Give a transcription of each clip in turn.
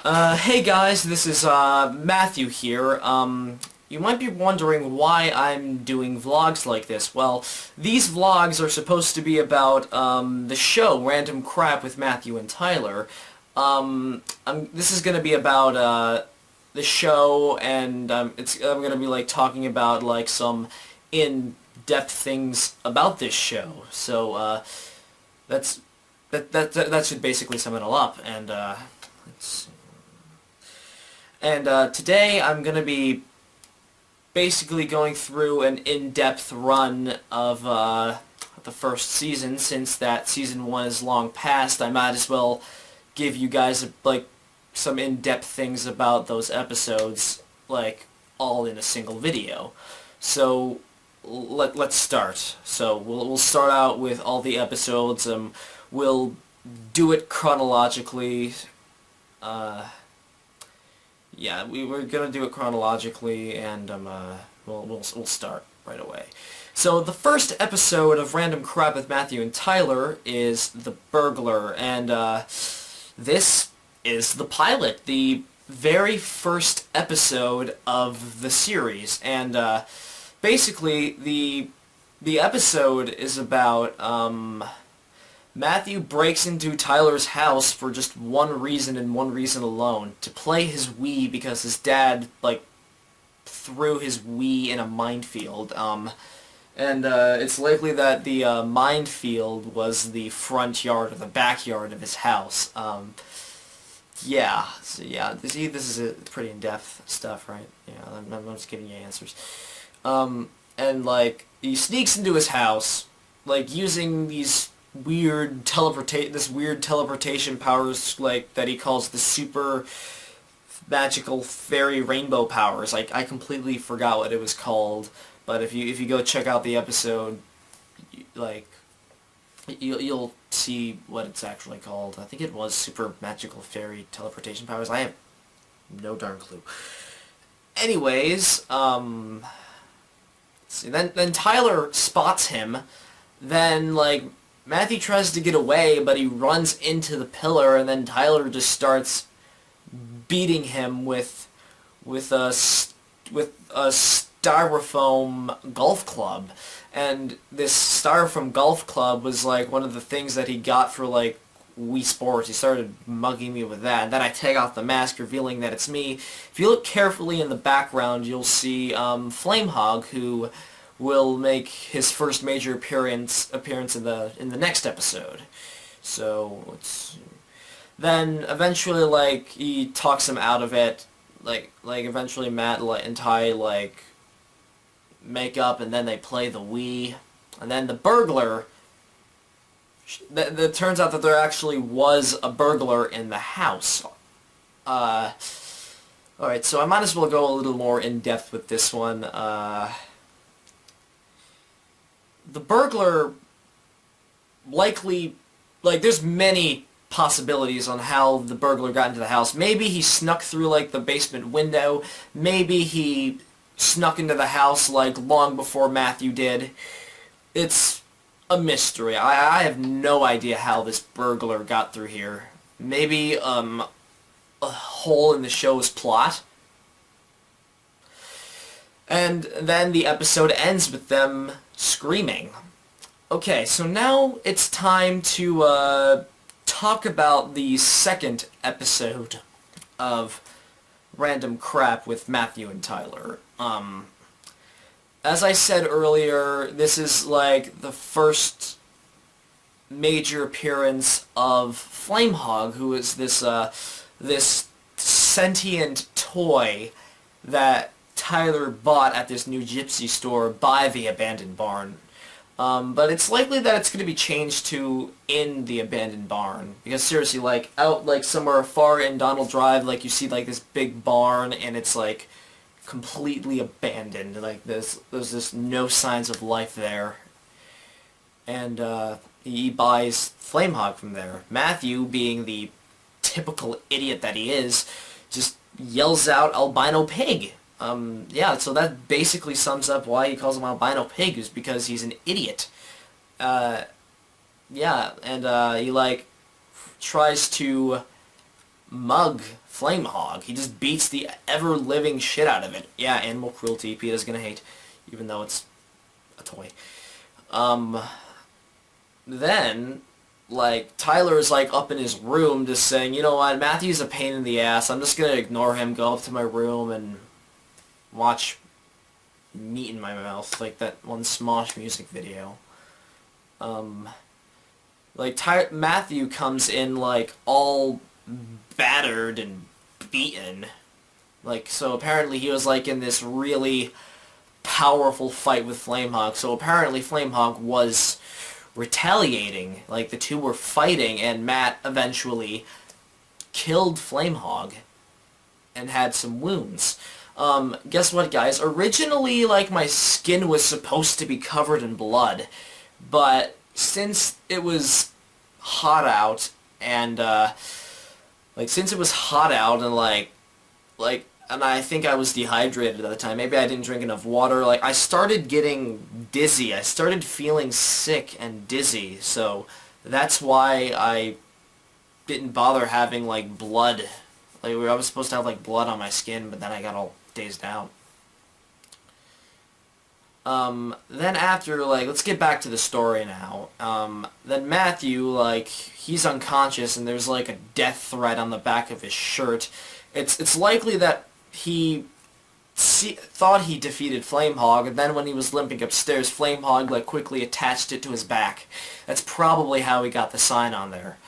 Hey guys, this is, Matthew here. You might be wondering why I'm doing vlogs like this. Well, these vlogs are supposed to be about, the show, Random Crap with Matthew and Tyler. This is gonna be about, the show, and, I'm gonna be, like, talking about, like, some in-depth things about this show. So, that should basically sum it all up, and, let's see. And today I'm going to be basically going through an in-depth run of the first season. Since that season 1 is long past, I might as well give you guys like some in-depth things about those episodes, like all in a single video. So let's start. So we'll start out with all the episodes. We'll do it chronologically. Yeah, we're gonna do it chronologically, and we'll start right away. So the first episode of Random Crap with Matthew and Tyler is The Burglar, and this is the pilot, the very first episode of the series, and basically the episode is about Matthew breaks into Tyler's house for just one reason and one reason alone, to play his Wii because his dad, like, threw his Wii in a minefield. And it's likely that the minefield was the front yard or the backyard of his house. Yeah, so yeah, this is pretty in-depth stuff, right? Yeah, I'm just giving you answers. And, like, he sneaks into his house, like, using these weird teleportation powers, like, that he calls the super magical fairy rainbow powers. Like, I completely forgot what it was called, but if you go check out the episode, like, you'll see what it's actually called. I think it was super magical fairy teleportation powers. I have no darn clue. Anyways, see, then Tyler spots him. Then, like, Matthew tries to get away, but he runs into the pillar, and then Tyler just starts beating him with a styrofoam golf club. And this styrofoam golf club was like one of the things that he got for, like, Wii Sports. He started mugging me with that, and then I take off the mask, revealing that it's me. If you look carefully in the background, you'll see Flamehog, who will make his first major appearance in the next episode. So let's see. Then eventually, like, he talks him out of it. Like eventually Matt and Ty, like, make up, and then they play the Wii. And then the burglar. It turns out that there actually was a burglar in the house. Alright, so I might as well go a little more in depth with this one. The burglar likely, like, there's many possibilities on how the burglar got into the house. Maybe he snuck through, like, the basement window. Maybe he snuck into the house, like, long before Matthew did. It's a mystery. I have no idea how this burglar got through here. Maybe, a hole in the show's plot. And then the episode ends with them screaming. Okay, so now it's time to talk about the second episode of Random Crap with Matthew and Tyler. As I said earlier, this is like the first major appearance of Flamehog, who is this sentient toy that Tyler bought at this new gypsy store by the abandoned barn. But it's likely that it's going to be changed to in the abandoned barn. Because seriously, like, out, like, somewhere far in Donald Drive, like, you see, like, this big barn, and it's, like, completely abandoned. Like, there's just no signs of life there. And, he buys Flamehog from there. Matthew, being the typical idiot that he is, just yells out albino pig. Yeah, so that basically sums up why he calls him albino pig, is because he's an idiot. Yeah, and he, like, tries to mug Flamehog. He just beats the ever-living shit out of it. Yeah, animal cruelty, PETA's gonna hate, even though it's a toy. Then, like, Tyler's, like, up in his room just saying, you know what, Matthew's a pain in the ass, I'm just gonna ignore him, go up to my room, and watch meat in my mouth, like that one Smosh music video. Like, Matthew comes in, like, all battered and beaten. Like, so apparently he was, like, in this really powerful fight with Flamehog, so apparently Flamehog was retaliating. Like, the two were fighting, and Matt eventually killed Flamehog and had some wounds. Guess what, guys? Originally, like, my skin was supposed to be covered in blood, but since it was hot out, and, since it was hot out, and, and I think I was dehydrated at the time, maybe I didn't drink enough water, like, I started getting dizzy. I started feeling sick and dizzy, so that's why I didn't bother having, like, blood. Like, I was supposed to have, like, blood on my skin, but then I got all dazed out. Then after, like, let's get back to the story now. Then Matthew, like, he's unconscious, and there's, like, a death threat on the back of his shirt. It's likely that he thought he defeated Flamehog, and then when he was limping upstairs, Flamehog, like, quickly attached it to his back. That's probably how he got the sign on there.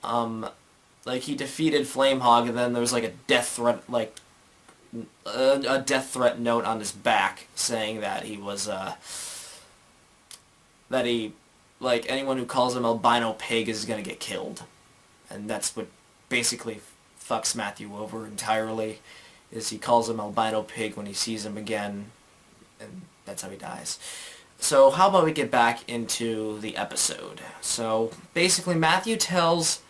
Like, he defeated Flamehog, and then there was, like, a death threat, like, a death threat note on his back saying that he was, like, anyone who calls him albino pig is gonna get killed. And that's what basically fucks Matthew over entirely, is he calls him albino pig when he sees him again, and that's how he dies. So how about we get back into the episode? So basically Matthew tells,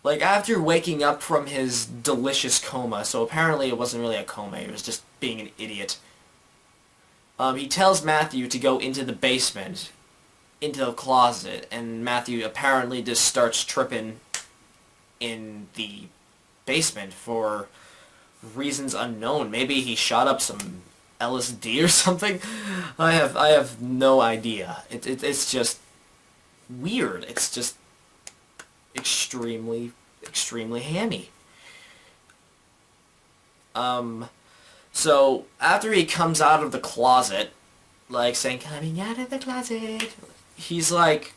like, after waking up from his delicious coma, so apparently it wasn't really a coma, he was just being an idiot, he tells Matthew to go into the basement, into the closet, and Matthew apparently just starts tripping in the basement for reasons unknown. Maybe he shot up some LSD or something? I have no idea. It's just weird. It's just extremely hammy. So after he comes out of the closet, like saying coming out of the closet, he's like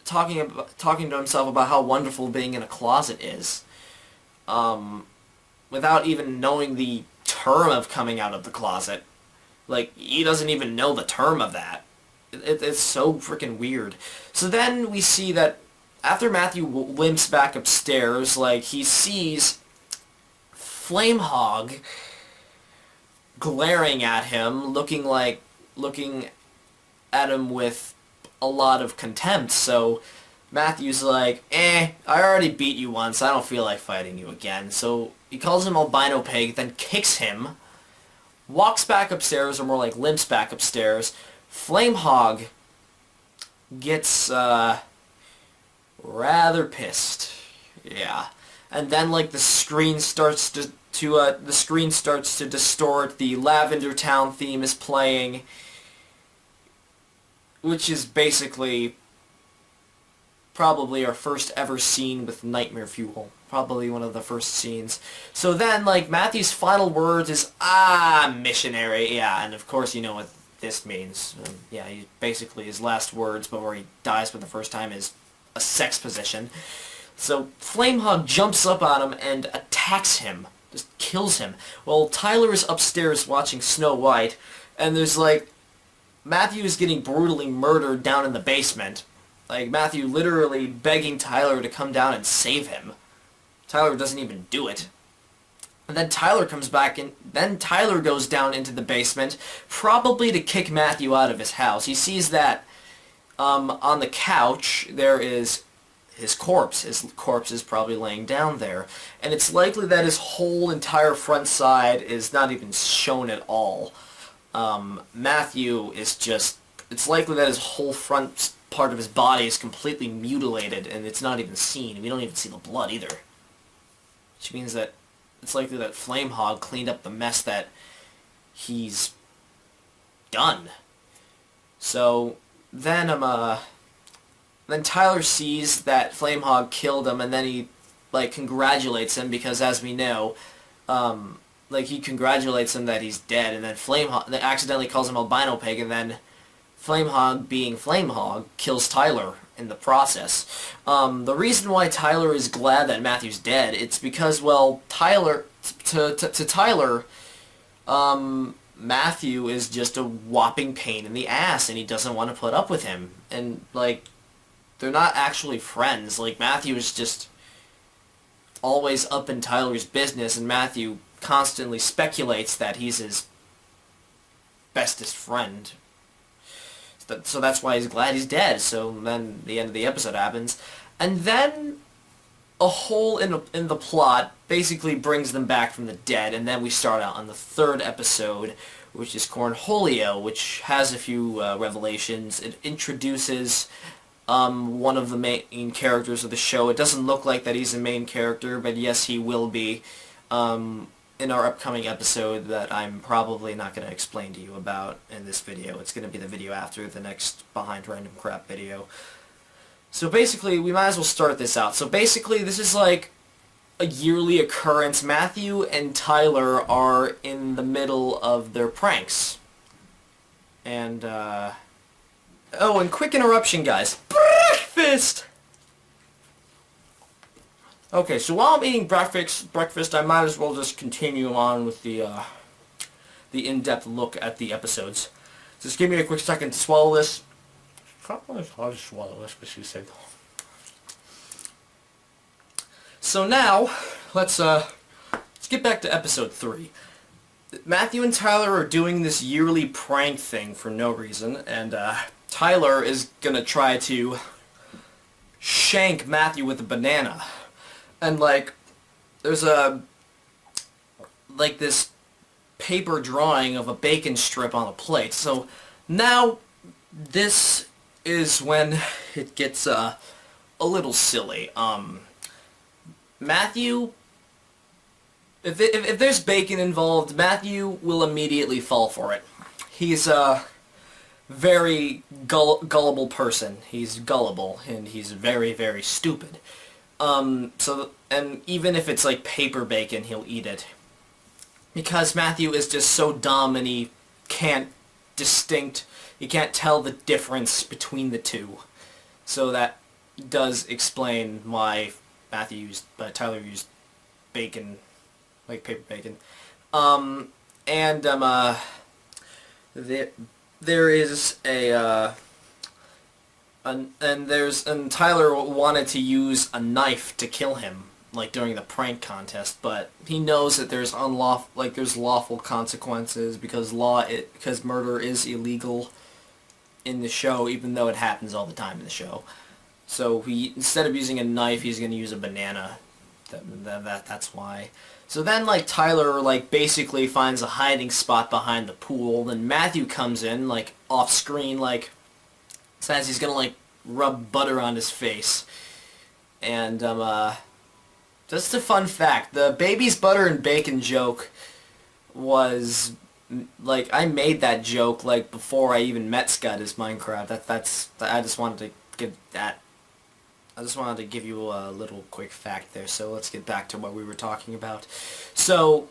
talking to himself about how wonderful being in a closet is, without even knowing the term of coming out of the closet. Like, he doesn't even know the term of that. It's so freaking weird. So then we see that after Matthew limps back upstairs, like, he sees Flamehog glaring at him, looking at him with a lot of contempt. So Matthew's like, I already beat you once, I don't feel like fighting you again. So he calls him albino pig, then kicks him, walks back upstairs, or more like limps back upstairs. Flamehog gets rather pissed. Yeah. And then, like, the screen starts to distort. The Lavender Town theme is playing, which is basically probably our first ever scene with Nightmare Fuel. Probably one of the first scenes. So then, like, Matthew's final words is, missionary. Yeah, and of course you know what this means. Yeah, basically his last words before he dies for the first time is a sex position. So Flamehog jumps up on him and attacks him. Just kills him. Well, Tyler is upstairs watching Snow White, and there's, like, Matthew is getting brutally murdered down in the basement. Like, Matthew literally begging Tyler to come down and save him. Tyler doesn't even do it. And then Tyler comes back, and then Tyler goes down into the basement, probably to kick Matthew out of his house. He sees that on the couch there is his corpse. His corpse is probably laying down there. And it's likely that his whole entire front side is not even shown at all. Matthew is just... It's likely that his whole front part of his body is completely mutilated, and it's not even seen. We don't even see the blood either. Which means that it's likely that Flamehog cleaned up the mess that he's done. So then then Tyler sees that Flamehog killed him, and then he like congratulates him because, as we know, like he congratulates him that he's dead, and then Flamehog accidentally calls him Albino Pig, and then Flamehog, being Flamehog, kills Tyler in the process. The reason why Tyler is glad that Matthew's dead, it's because, well, Tyler, to Tyler, Matthew is just a whopping pain in the ass, and he doesn't want to put up with him. And, like, they're not actually friends. Like, Matthew is just always up in Tyler's business, and Matthew constantly speculates that he's his bestest friend. So that's why he's glad he's dead. So then the end of the episode happens. And then a hole in the plot basically brings them back from the dead, and then we start out on the third episode, which is Cornholio, which has a few revelations. It introduces one of the main characters of the show. It doesn't look like that he's a main character, but yes, he will be in our upcoming episode that I'm probably not going to explain to you about in this video. It's going to be the video after the next Behind Random Crap video. So basically, we might as well start this out. So basically, this is like a yearly occurrence. Matthew and Tyler are in the middle of their pranks. And, oh, and quick interruption, guys. Breakfast! Okay, so while I'm eating breakfast, I might as well just continue on with the in-depth look at the episodes. Just give me a quick second to swallow this. I'll just swallow this, but you said. So now, let's get back to episode 3. Matthew and Tyler are doing this yearly prank thing for no reason, and Tyler is gonna try to shank Matthew with a banana. And, like, there's this paper drawing of a bacon strip on a plate. So now this is when it gets a little silly. Matthew, if there's bacon involved, Matthew will immediately fall for it. He's a very gullible person. He's gullible, and he's very, very stupid. And even if it's like paper bacon, he'll eat it. Because Matthew is just so dumb, and he can't tell the difference between the two. So that does explain why Tyler used bacon, like paper bacon. There is and Tyler wanted to use a knife to kill him, like during the prank contest, but he knows that there's lawful consequences because murder is illegal in the show, even though it happens all the time in the show. So instead of using a knife, he's going to use a banana. That's why. So then, like, Tyler, like, basically finds a hiding spot behind the pool. Then Matthew comes in, like, off screen, like, says he's gonna, like, rub butter on his face. And, just a fun fact, the baby's butter and bacon joke was, like, I made that joke, like, before I even met Scott as Minecraft. I just wanted to give you a little quick fact there, so let's get back to what we were talking about. So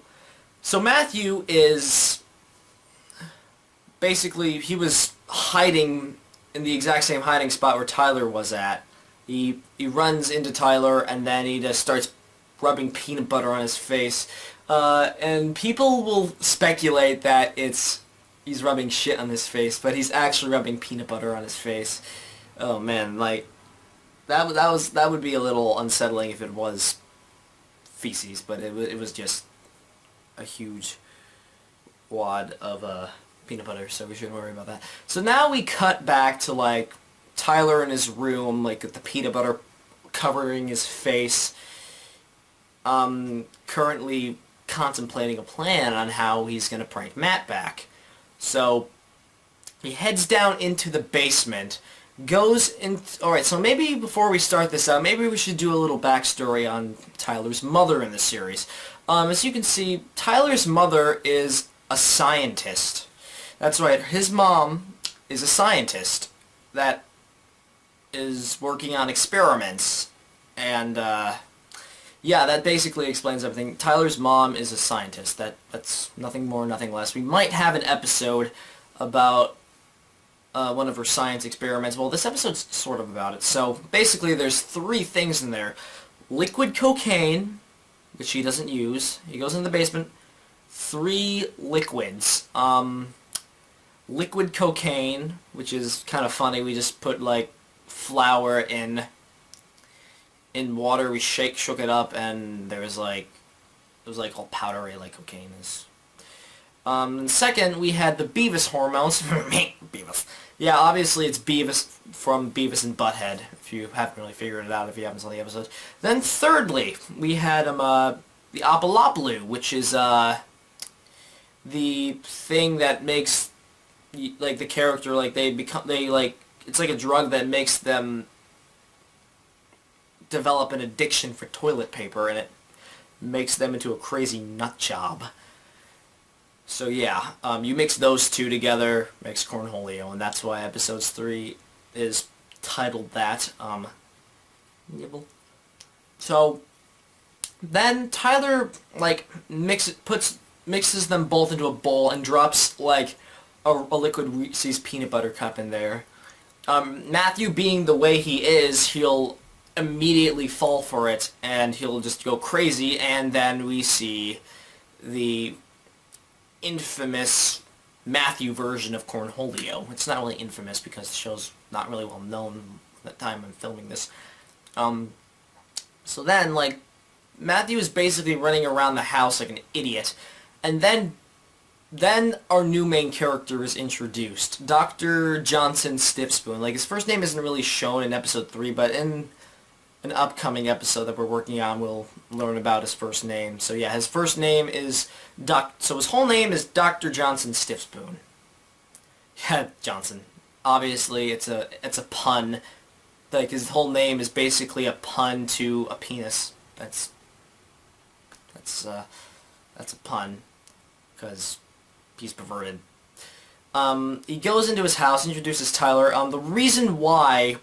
Matthew is, basically, he was hiding in the exact same hiding spot where Tyler was at. He runs into Tyler, and then he just starts rubbing peanut butter on his face. And people will speculate that he's rubbing shit on his face, but he's actually rubbing peanut butter on his face. Oh man, like, that would be a little unsettling if it was feces, but it was just a huge wad of peanut butter, so we shouldn't worry about that. So now we cut back to, like, Tyler in his room, like, with the peanut butter covering his face, currently contemplating a plan on how he's going to prank Matt back. So he heads down into the basement, goes in... Alright, so maybe before we start this out, maybe we should do a little backstory on Tyler's mother in the series. As you can see, Tyler's mother is a scientist. That's right, his mom is a scientist that is working on experiments. And, yeah, that basically explains everything. Tyler's mom is a scientist. That's nothing more, nothing less. We might have an episode about one of her science experiments. Well, this episode's sort of about it. So, basically, there's 3 things in there. Liquid cocaine, which he doesn't use. He goes in the basement. 3 liquids. Liquid cocaine, which is kind of funny. We just put, like, flour in water. We shook it up, and there was, like, it was, like, all powdery, like cocaine is. Second, we had the Beavis hormones. Beavis. Yeah, obviously it's Beavis from Beavis and Butthead, if you haven't really figured it out, if you haven't seen the episodes. Then thirdly, we had the Apollopalu, which is the thing that makes, like, the character, like, it's like a drug that makes them develop an addiction for toilet paper, and it makes them into a crazy nut job. So yeah, you mix those 2 together, makes Cornholio, and that's why episodes 3 is titled that. Nibble. So then Tyler, like, mixes them both into a bowl and drops, like, a liquid Reese's peanut butter cup in there. Matthew, being the way he is, he'll immediately fall for it, and he'll just go crazy, and then we see the infamous Matthew version of Cornholio. It's not really infamous because the show's not really well known at the time I'm filming this. So then, like, Matthew is basically running around the house like an idiot, and then our new main character is introduced, Dr. Johnson Stiffspoon. Like, his first name isn't really shown in episode 3, but in an upcoming episode that we're working on, we'll learn about his first name. So yeah, his first name is so his whole name is Dr. Johnson Stiffspoon. Yeah, Johnson. Obviously, it's a pun. Like, his whole name is basically a pun to a penis. That's a pun, because he's perverted. He goes into his house, introduces Tyler. The reason why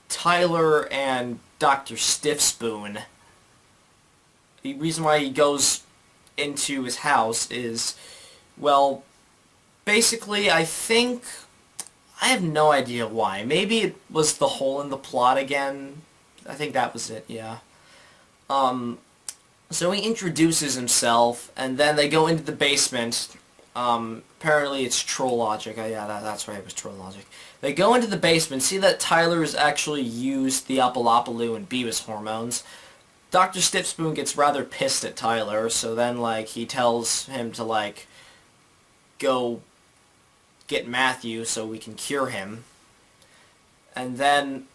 Tyler and Dr. Stiffspoon, the reason why he goes into his house is, well, basically, I have no idea why. Maybe it was the hole in the plot again. I think that was it, yeah. So he introduces himself, and then they go into the basement. Apparently it's troll logic. Yeah, that's right, it was troll logic. They go into the basement, see that Tyler's actually used the Apollopalu and Beavis hormones. Dr. Stiffspoon gets rather pissed at Tyler, so then, like, he tells him to, like, go get Matthew so we can cure him. And then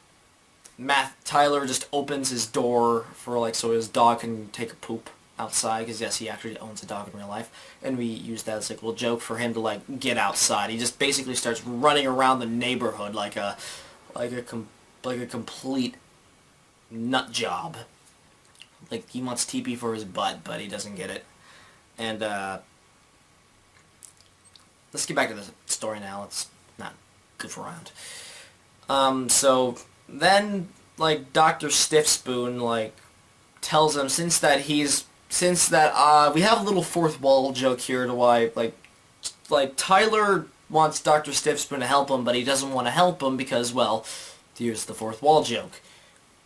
Tyler just opens his door for, like, so his dog can take a poop outside, because yes, he actually owns a dog in real life, and we use that as like a little joke for him to, like, get outside. He just basically starts running around the neighborhood like a complete nut job. Like, he wants TP for his butt, but he doesn't get it. And let's get back to the story now. Let's not goof around. So then, like, Dr. Stiffspoon, like, tells him since that we have a little fourth wall joke here to why, like Tyler wants Dr. Stiffspoon to help him, but he doesn't want to help him because, well, here's the fourth wall joke.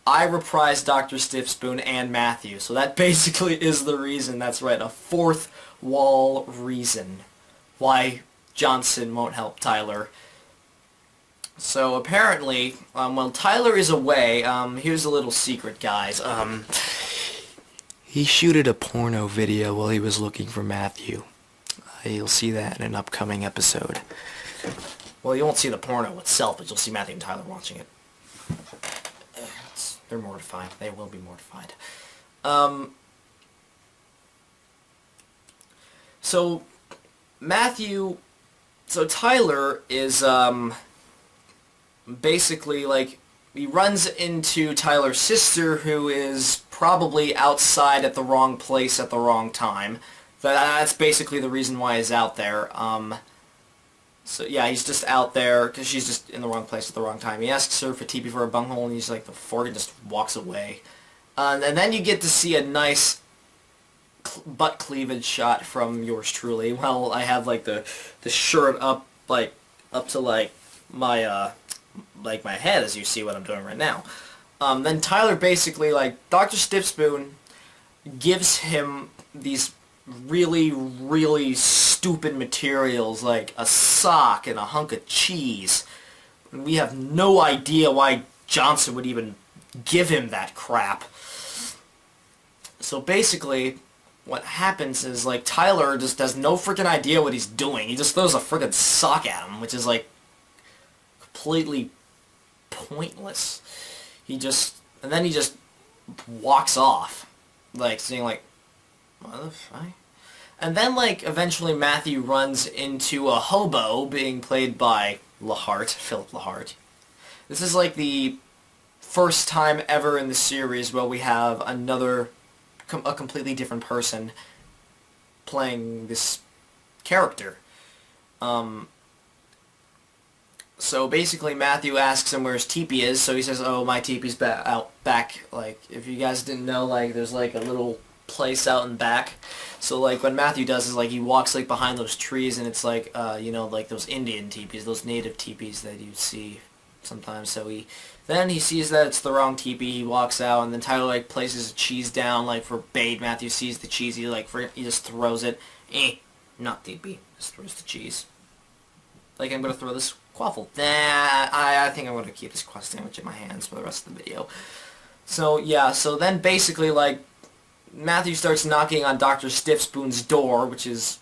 I reprise Dr. Stiffspoon and Matthew, so that basically is the reason. That's right, a fourth wall reason why Johnson won't help Tyler. So apparently, while Tyler is away, here's a little secret, guys. He shooted a porno video while he was looking for Matthew. You'll see that in an upcoming episode. Well, you won't see the porno itself, but you'll see Matthew and Tyler watching it. They're mortified. They will be mortified. So Tyler is, basically, like, he runs into Tyler's sister, who is probably outside at the wrong place at the wrong time. That's basically the reason why he's out there. So yeah, he's just out there because she's just in the wrong place at the wrong time. He asks her for TP for a bunghole, and he's like, the fork, and just walks away. And then you get to see a nice butt cleavage shot from yours truly. Well, I have like the shirt up to like my my head, as you see what I'm doing right now. Then Tyler basically, like, Dr. Stiffspoon gives him these really, really stupid materials, like a sock and a hunk of cheese. And we have no idea why Johnson would even give him that crap. So basically, what happens is, like, Tyler just has no freaking idea what he's doing. He just throws a freaking sock at him, which is, like, completely pointless. And then he just walks off, like, saying, like, what the fuck? And then, like, eventually Matthew runs into a hobo being played by Philip Lahart. This is, like, the first time ever in the series where we have a completely different person playing this character. So basically Matthew asks him where his teepee is, so he says, oh, my teepee's out back. Like, if you guys didn't know, like, there's, like, a little place out in back. So, like, what Matthew does is, like, he walks, like, behind those trees, and it's, like, you know, like, those Indian teepees, those native teepees that you see sometimes. So then he sees that it's the wrong teepee, he walks out, and then Tyler, like, places a cheese down, like, for bait. Matthew sees the cheese, he just throws it. Not teepee. Just throws the cheese. Like, I'm gonna throw this quaffle. Nah, I think I'm gonna keep this quaff sandwich in my hands for the rest of the video. So, yeah, so then basically, like, Matthew starts knocking on Dr. Stiffspoon's door, which is,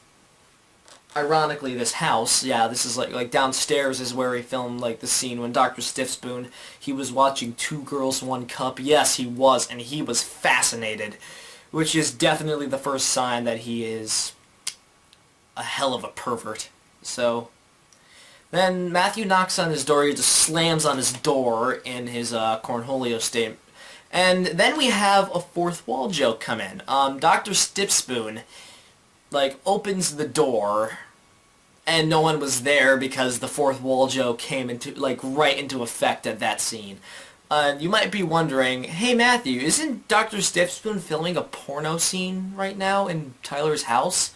ironically, this house. Yeah, this is, like downstairs is where he filmed, like, the scene when Dr. Stiffspoon, he was watching Two Girls, One Cup. Yes, he was, and he was fascinated, which is definitely the first sign that he is a hell of a pervert. So then Matthew knocks on his door, he just slams on his door in his cornholio state. And then we have a fourth wall joke come in. Dr. Stiffspoon, like, opens the door, and no one was there because the fourth wall joke came into, like, right into effect at that scene. You might be wondering, hey Matthew, isn't Dr. Stiffspoon filming a porno scene right now in Tyler's house?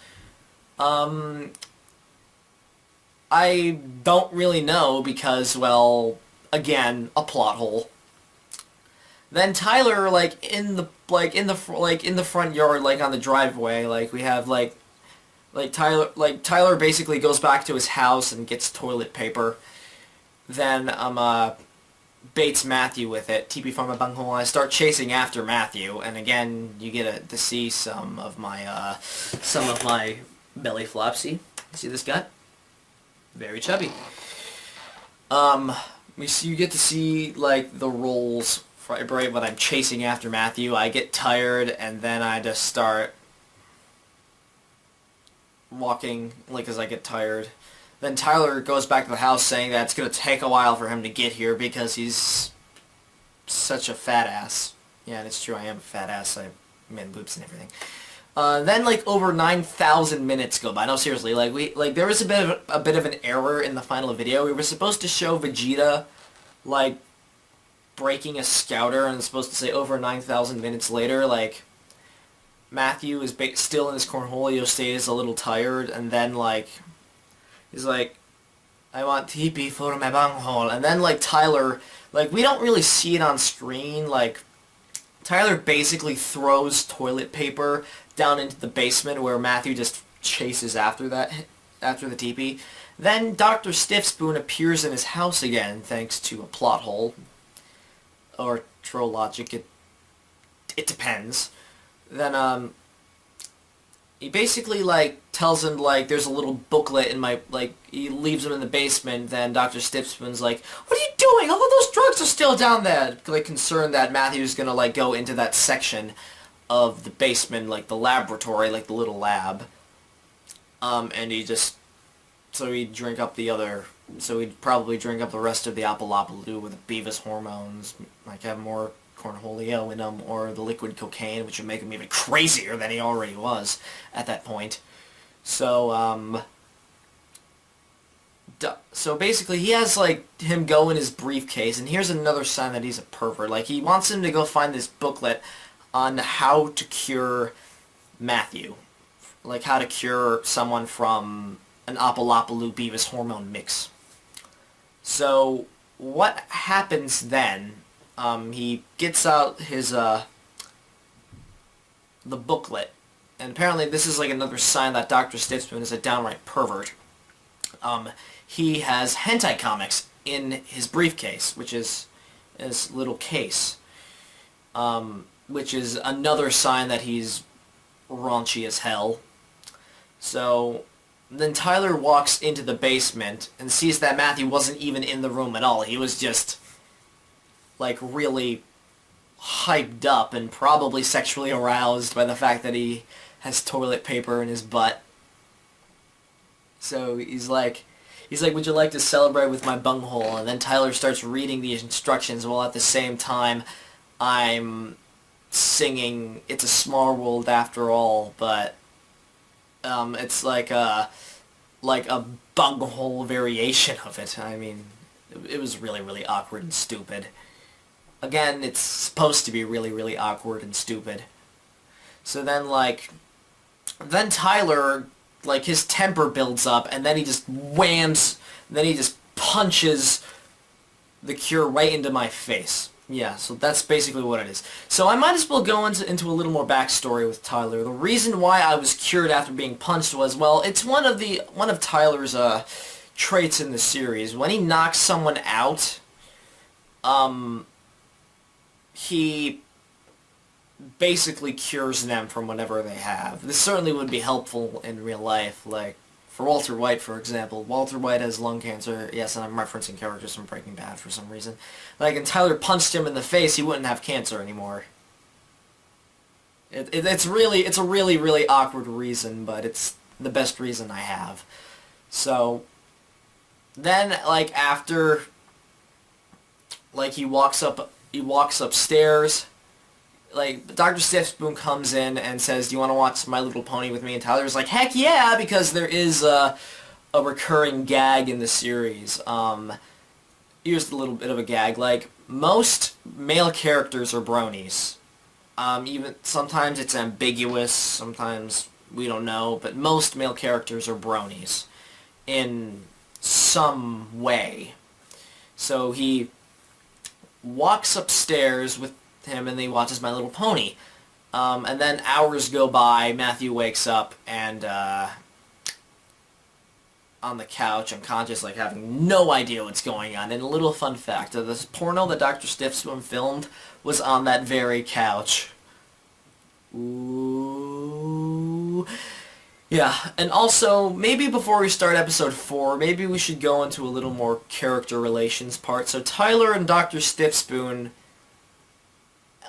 I don't really know because, well, again, a plot hole. Then Tyler, like, in the front yard, like, on the driveway, like, we have, Tyler basically goes back to his house and gets toilet paper. Then, baits Matthew with it, TP from a bunghole, and I start chasing after Matthew, and again, you get to see some of my belly flops. See this guy? Very chubby. You get to see, like, the rolls right when I'm chasing after Matthew. I get tired, and then I just start walking, like, as I get tired. Then Tyler goes back to the house saying that it's going to take a while for him to get here because he's such a fat ass. Yeah, and it's true, I am a fat ass. I have boobs and everything. Then, like, over 9,000 minutes go by. No, seriously, there was a bit of an error in the final video. We were supposed to show Vegeta, like, breaking a scouter, and it's supposed to say over 9,000 minutes later. Like, Matthew is still in his cornholio state, is a little tired, and then, like, he's like, I want TP for my bunghole. And then, like, Tyler, like, we don't really see it on screen, like, Tyler basically throws toilet paper down into the basement where Matthew just chases after the TP. Then Dr. Stiffspoon appears in his house again, thanks to a plot hole. Or troll logic, it depends. Then, he basically, like, tells him, like, there's a little booklet in my, like, he leaves him in the basement. Then Dr. Stiffspoon's like, what are you doing? All of those drugs are still down there. Like, concerned that Matthew's gonna, like, go into that section of the basement, like, the laboratory, like, the little lab. And so he'd drink up the other So he'd probably drink up the rest of the Apple with Beavis hormones, like have more cornholio in him, or the liquid cocaine, which would make him even crazier than he already was at that point. So, so basically he has, like, him go in his briefcase, and here's another sign that he's a pervert. Like, he wants him to go find this booklet on how to cure Matthew. Like, how to cure someone from an Apple Beavis hormone mix. So, what happens then? He gets out his, the booklet, and apparently this is like another sign that Dr. Stiffspoon is a downright pervert. He has hentai comics in his briefcase, which is his little case, which is another sign that he's raunchy as hell. So then Tyler walks into the basement and sees that Matthew wasn't even in the room at all. He was just, like, really hyped up and probably sexually aroused by the fact that he has toilet paper in his butt. So he's like, would you like to celebrate with my bunghole? And then Tyler starts reading the instructions while at the same time I'm singing It's a Small World After All, but it's like a bunghole variation of it. I mean, it was really, really awkward and stupid. Again, it's supposed to be really, really awkward and stupid. So then, then Tyler, his temper builds up, and then he just then he just punches the cure right into my face. Yeah, so that's basically what it is. So I might as well go into a little more backstory with Tyler. The reason why I was cured after being punched was, well, it's one of Tyler's traits in the series. When he knocks someone out, he basically cures them from whatever they have. This certainly would be helpful in real life, like for Walter White, for example. Walter White has lung cancer. Yes, and I'm referencing characters from Breaking Bad for some reason. Like, and Tyler punched him in the face, he wouldn't have cancer anymore. It's a really, really awkward reason, but it's the best reason I have. So, then, after, he walks upstairs, Dr. Stiffspoon comes in and says, do you want to watch My Little Pony with me? And Tyler's like, heck yeah, because there is a recurring gag in the series. Here's a little bit of a gag. Most male characters are bronies. Even sometimes it's ambiguous, sometimes we don't know, but most male characters are bronies in some way. So he walks upstairs with him and he watches My Little Pony. And then hours go by, Matthew wakes up and on the couch, unconscious, having no idea what's going on. And a little fun fact, this porno that Dr. Stiffspoon filmed was on that very couch. Ooh. Yeah, and also, maybe before we start episode 4, maybe we should go into a little more character relations part. So Tyler and Dr. Stiffspoon,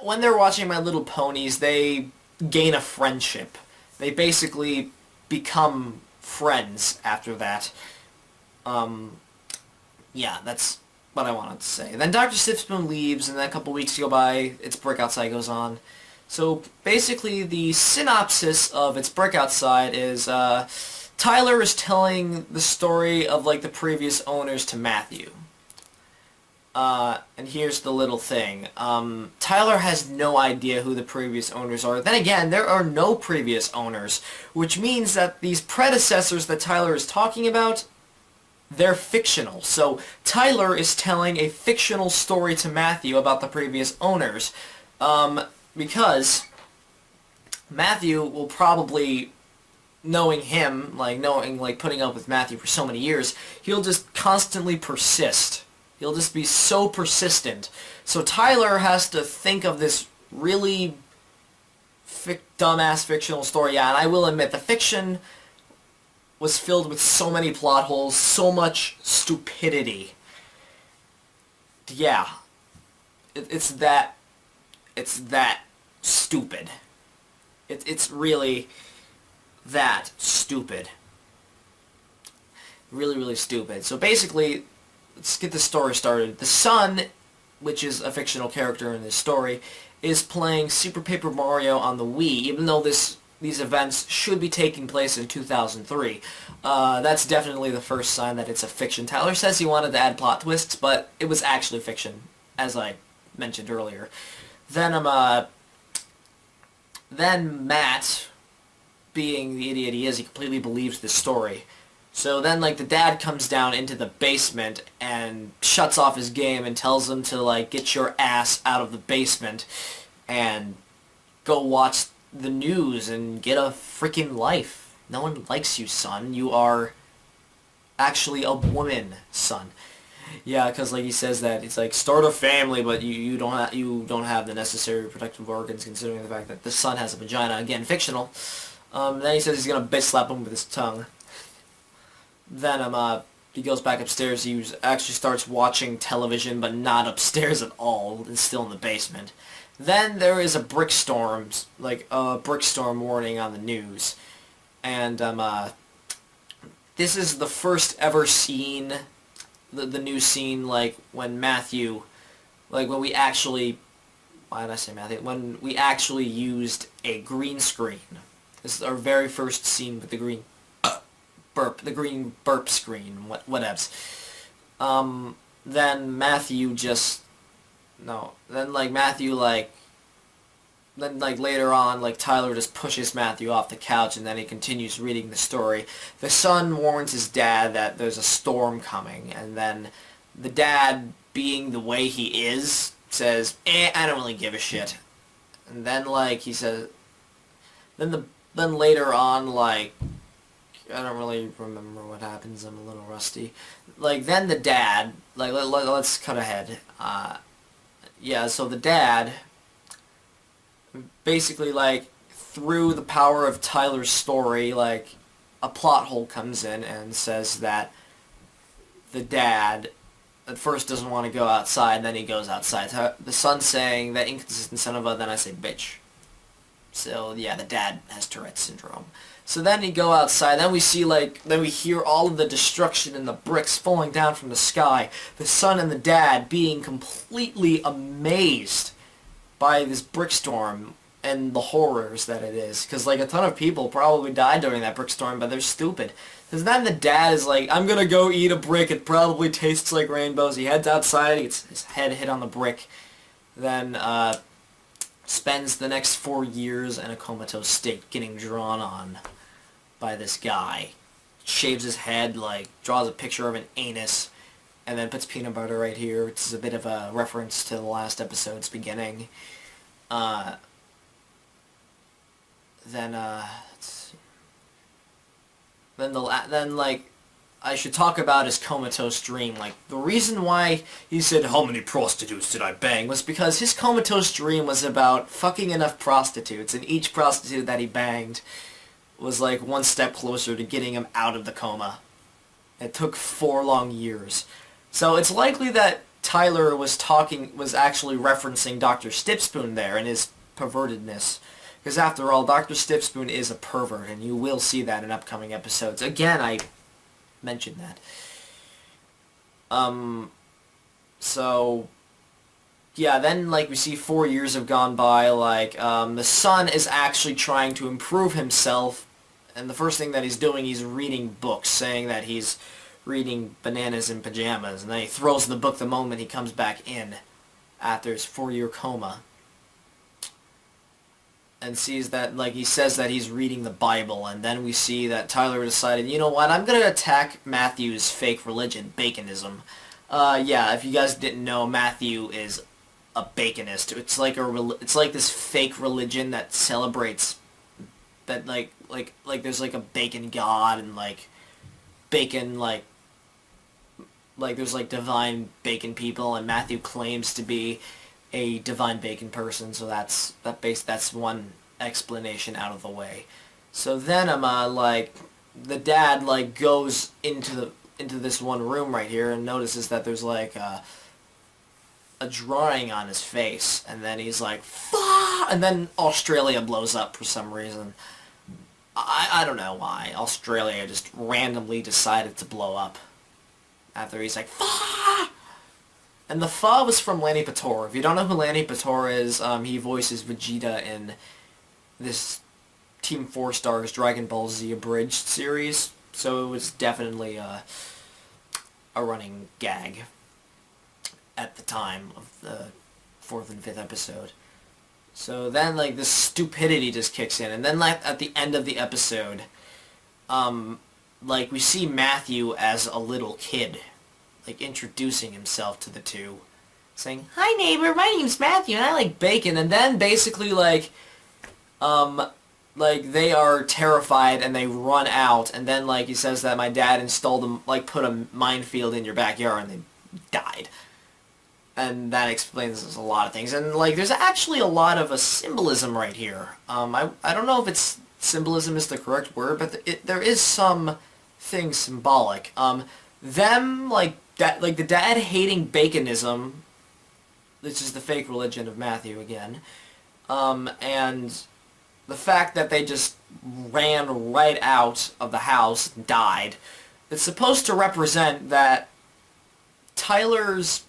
when they're watching My Little Ponies, they gain a friendship. They basically become friends after that. Yeah, that's what I wanted to say. Then Dr. Stiffspoon leaves, and then a couple weeks go by, It's Brick Outside goes on. So basically, the synopsis of It's Brick Outside is, Tyler is telling the story of, the previous owners to Matthew. And here's the little thing. Tyler has no idea who the previous owners are. Then again, there are no previous owners, which means that these predecessors that Tyler is talking about, they're fictional. So Tyler is telling a fictional story to Matthew about the previous owners, because Matthew will probably, knowing him, putting up with Matthew for so many years, he'll just constantly persist. He'll just be so persistent. So Tyler has to think of this really dumbass fictional story. Yeah, and I will admit, the fiction was filled with so many plot holes, so much stupidity. Yeah. It's that stupid. It's really that stupid. Really, really stupid. So basically, let's get the story started. The son, which is a fictional character in this story, is playing Super Paper Mario on the Wii, even though these events should be taking place in 2003. That's definitely the first sign that it's a fiction. Tyler says he wanted to add plot twists, but it was actually fiction, as I mentioned earlier. Then Matt, being the idiot he is, he completely believes this story. So then, like, the dad comes down into the basement and shuts off his game and tells him to, like, get your ass out of the basement and go watch the news and get a freaking life. No one likes you, son. You are actually a woman, son. Yeah, because like he says that it's like start a family, but you don't have the necessary reproductive organs, considering the fact that the son has a vagina. Again, fictional. Then he says he's gonna bitch slap him with his tongue. Then he goes back upstairs. He actually starts watching television, but not upstairs at all. It's still in the basement. Then there is a brick storm, like a brick storm warning on the news, and this is the first ever scene, the new scene, like when Matthew, like when we actually, why did I say Matthew? When we actually used a green screen. This is our very first scene with the green burp screen, whatevs. Then Matthew just, no, then like Matthew then like later on, like Tyler just pushes Matthew off the couch and then he continues reading the story. The son warns his dad that there's a storm coming, and then the dad, being the way he is, says, I don't really give a shit. And then like he says, then later on, like, I don't really remember what happens. I'm a little rusty. Like, then the dad, like, let's cut ahead. Yeah, so the dad, basically, like, through the power of Tyler's story, like, a plot hole comes in and says that the dad at first doesn't want to go outside, then he goes outside. The son's saying that inconsistent son of a, then I say bitch. So, yeah, the dad has Tourette's syndrome. So then you go outside, then we see, like, then we hear all of the destruction and the bricks falling down from the sky. The son and the dad being completely amazed by this brick storm and the horrors that it is. Because, like, a ton of people probably died during that brick storm, but they're stupid. Because then the dad is like, I'm gonna go eat a brick, it probably tastes like rainbows. He heads outside, he gets his head hit on the brick. Then, spends the next 4 years in a comatose state getting drawn on by this guy. Shaves his head, like, draws a picture of an anus, and then puts peanut butter right here, which is a bit of a reference to the last episode's beginning. Then like, I should talk about his comatose dream. Like, the reason why he said, how many prostitutes did I bang, was because his comatose dream was about fucking enough prostitutes, and each prostitute that he banged was like one step closer to getting him out of the coma. It took 4 long years. So it's likely that Tyler was actually referencing Dr. Stipspoon there and his pervertedness. Because after all, Dr. Stipspoon is a pervert, and you will see that in upcoming episodes. Again, I mentioned that. So, yeah, then, like, we see 4 years have gone by, like, the son is actually trying to improve himself, and the first thing that he's doing, he's reading books, saying that he's reading Bananas in Pajamas, and then he throws the book the moment he comes back in after his 4-year coma. And sees that, like, he says that he's reading the Bible, and then we see that Tyler decided, you know what, I'm gonna attack Matthew's fake religion, Baconism. Yeah, if you guys didn't know, Matthew is a Baconist. It's like this fake religion that celebrates that, like there's like a bacon god, and like bacon, like there's like divine bacon people, and Matthew claims to be a divine bacon person, so that's one explanation out of the way. So then like, the dad, like, goes into this one room right here and notices that there's like a drawing on his face, and then he's like, fuck, and then Australia blows up for some reason. I don't know why Australia just randomly decided to blow up after he's like, "Fa!" And the "fa" was from Lanny Pator. If you don't know who Lanny Pator is, he voices Vegeta in this Team 4 Stars Dragon Ball Z Abridged series, so it was definitely a running gag at the time of the 4th and 5th episode. So then, like, this stupidity just kicks in, and then, like, at the end of the episode, like, we see Matthew as a little kid, like, introducing himself to the two, saying, "Hi, neighbor, my name's Matthew, and I like bacon," and then basically, like, they are terrified and they run out, and then, like, he says that my dad installed them, like, put a minefield in your backyard, and they died. And that explains a lot of things. And, like, there's actually a lot of a symbolism right here. I don't know if it's symbolism is the correct word, but there is some thing symbolic. Them, like, that, like, the dad hating baconism, which is the fake religion of Matthew again, and the fact that they just ran right out of the house and died, it's supposed to represent that Tyler's,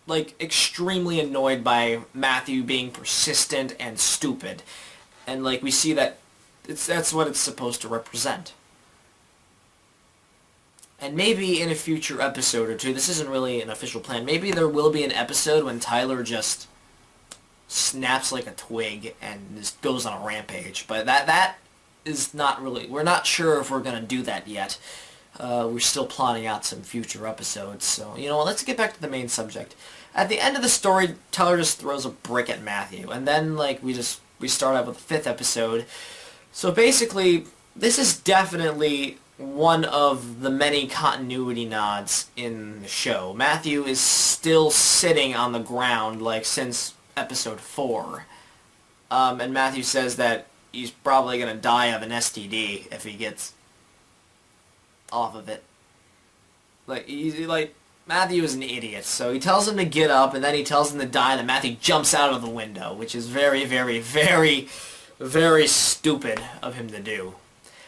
like, extremely annoyed by Matthew being persistent and stupid. And, like, we see that that's what it's supposed to represent. And maybe in a future episode or two, this isn't really an official plan, maybe there will be an episode when Tyler just snaps like a twig and just goes on a rampage. But that is not really, we're not sure if we're going to do that yet. We're still plotting out some future episodes. So, you know what, let's get back to the main subject. At the end of the story, Tyler just throws a brick at Matthew. And then, like, we start out with the 5th episode. So basically, this is definitely one of the many continuity nods in the show. Matthew is still sitting on the ground, like, since episode 4. And Matthew says that he's probably going to die of an STD if he gets off of it. Like, Matthew is an idiot, so he tells him to get up, and then he tells him to die, and then Matthew jumps out of the window, which is very, very, very, very stupid of him to do.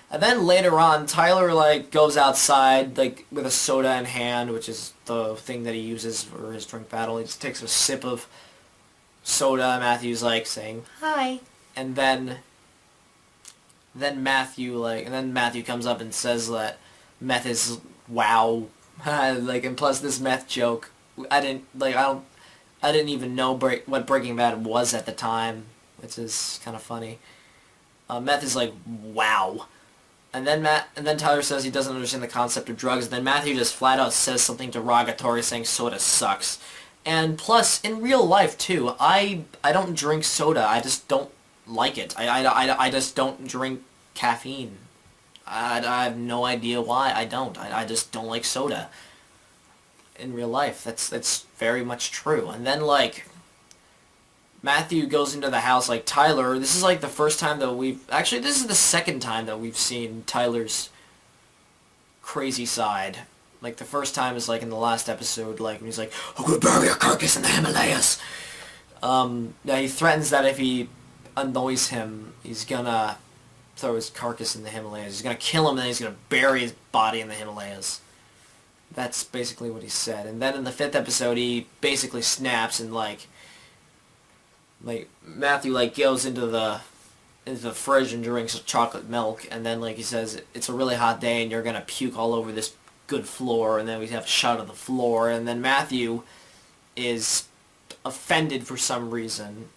And then later on, Tyler, like, goes outside, like, with a soda in hand, which is the thing that he uses for his drink battle. He just takes a sip of soda. Matthew's, like, saying, "Hi." And then Matthew comes up and says that meth is wow. Like, and plus this meth joke, I didn't even know what Breaking Bad was at the time, which is kind of funny. Meth is like wow. And then Tyler says he doesn't understand the concept of drugs, and then Matthew just flat out says something derogatory, saying soda sucks. And plus, in real life too, I don't drink soda. I just don't like it. I just don't drink caffeine. I have no idea why I don't. I just don't like soda. In real life, that's very much true. And then, like, Matthew goes into the house, like, Tyler, this is, like, the first time that actually, this is the second time that we've seen Tyler's crazy side. Like, the first time is, like, in the last episode, like, when he's like, "I'm gonna bury your carcass in the Himalayas." Yeah, he threatens that if he annoys him, he's gonna throw his carcass in the Himalayas. He's gonna kill him, and then he's gonna bury his body in the Himalayas. That's basically what he said. And then in the 5th episode, he basically snaps, and, like Matthew, like, goes into the fridge and drinks chocolate milk, and then, like, he says, "It's a really hot day, and you're gonna puke all over this good floor," and then we have a shot of the floor, and then Matthew is offended for some reason,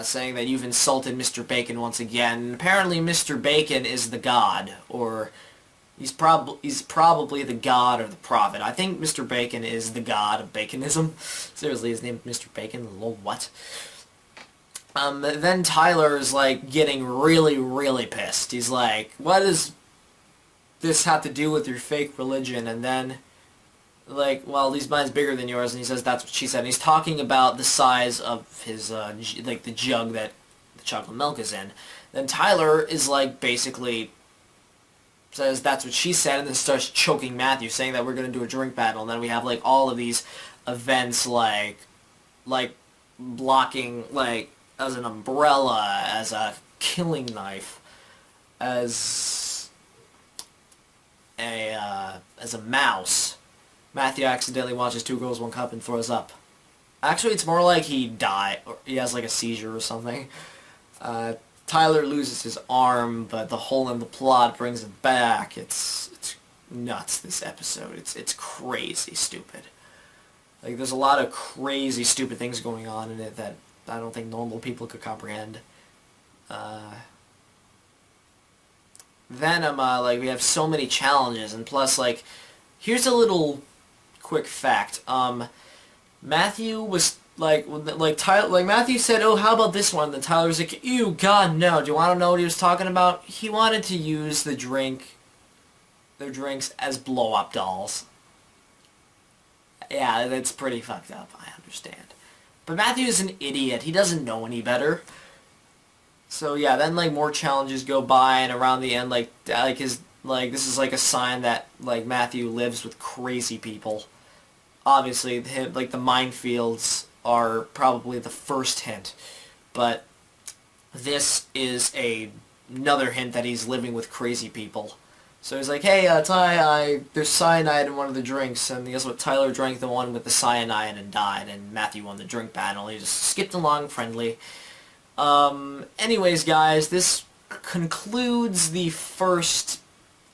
saying that you've insulted Mr. Bacon once again. And apparently Mr. Bacon is the god, or he's probably the god or the prophet. I think Mr. Bacon is the god of baconism. Seriously, his name is Mr. Bacon? Lol, what? Then Tyler's, like, getting really, really pissed. He's like, "What does this have to do with your fake religion?" And then, like, "Well, at least mine's bigger than yours," and he says, "That's what she said." And he's talking about the size of his, like, the jug that the chocolate milk is in. Then Tyler is, like, basically says, "That's what she said," and then starts choking Matthew, saying that we're going to do a drink battle. And then we have, like, all of these events, like blocking, like, as an umbrella, as a killing knife, as a mouse. Matthew accidentally watches Two Girls, One Cup and throws up. Actually, it's more like he died, or he has like a seizure or something. Tyler loses his arm, but the hole in the plot brings it back. It's nuts, this episode. It's crazy stupid. Like, there's a lot of crazy, stupid things going on in it that I don't think normal people could comprehend. Venom, like, we have so many challenges, and plus, like, here's a little quick fact. Matthew was, Matthew said, oh, how about this one? And then Tyler was like, ew, God, no. Do you want to know what he was talking about? He wanted to use their drinks as blow-up dolls. Yeah, that's pretty fucked up, I understand. But Matthew is an idiot. He doesn't know any better. So yeah, then like more challenges go by, and around the end, this is like a sign that like Matthew lives with crazy people. Obviously, the minefields are probably the first hint, but this is another hint that he's living with crazy people. So he's like, hey, Ty, there's cyanide in one of the drinks, and guess what? Tyler drank the one with the cyanide and died, and Matthew won the drink battle. He just skipped along friendly. Anyways, guys, this concludes the first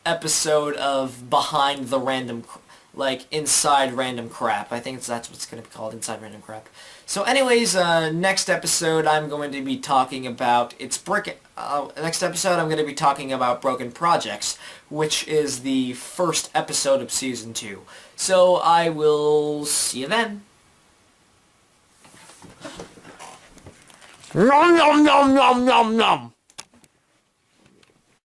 episode of Behind the Random, Inside Random Crap. I think that's what's going to be called, Inside Random Crap. So anyways, next episode I'm going to be talking about, next episode I'm going to be talking about Broken Projects, which is the first episode of Season 2. So I will see you then. Nom nom nom nom nom nom!